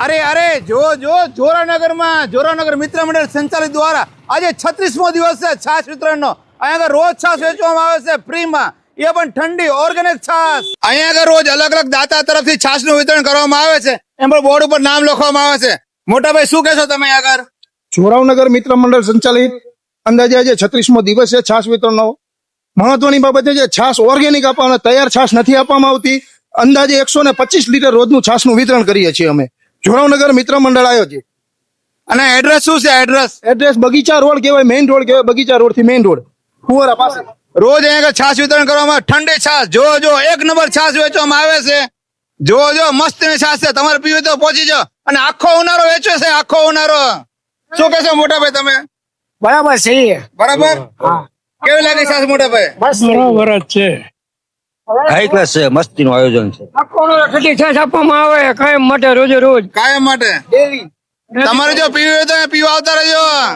અરે જો જોરાનગર મિત્ર મંડળ સંચાલિત દ્વારા આજે 36મો દિવસ છે છાશ વિતરણનો. અહીંયા આગળ રોજ છાશ વેચવામાં આવે છે ફ્રીમાં, એ પણ ઠંડી ઓર્ગેનિક છાશ. અહીંયા આગળ રોજ અલગ અલગ દાતા તરફથી છાશનું વિતરણ કરવામાં આવે છે, એમ પણ બોર્ડ ઉપર નામ લખવામાં આવે છે. મોટાભાઈ શું કહેશો તમે આગળ? જોરાવનગર મિત્ર મંડળ સંચાલિત અંદાજે આજે 36મો દિવસ છે છાશ વિતરણનો. મહત્વની બાબત છે છાશ ઓર્ગેનિક આપવામાં, તૈયાર છાશ નથી આપવામાં આવતી. અંદાજે 125 લીટર રોજનું છાશનું વિતરણ કરીએ છીએ અમે, જોરાવનગર મિત્ર મંડળ આયોજિત. અને એડ્રેસ શું છે? એડ્રેસ બગીચા રોડ કહેવાય, મેઇન રોડ કહેવાય, બગીચા રોડ થી મેઇન રોડ ફુવારા પાસે. રોજ અહીંયા આગળ છાશ વિતરણ કરવામાં, ઠંડી છાશ જો એક નંબર છાશ વેચવામાં આવે છે. જો મસ્ત છાશ છે, તમારે પીવી તો પહોંચી જાઓ. અને આખો ઉનાળો વેચે છે, આખો ઉનાળો. શું કહેશો મોટાભાઈ તમે? બરાબર છે. બરાબર. કેવી લાગે છાશ મોટાભાઈ? બરાબર જ છે. હાઈ ક્લાસ છે, મસ્તીનું આયોજન છે. ઠંડી છાશ આપવામાં આવે કાયમ માટે, રોજે રોજ કાયમ માટે. તમારે જો પીવી હોય તો પીવા આવતા રહેજો.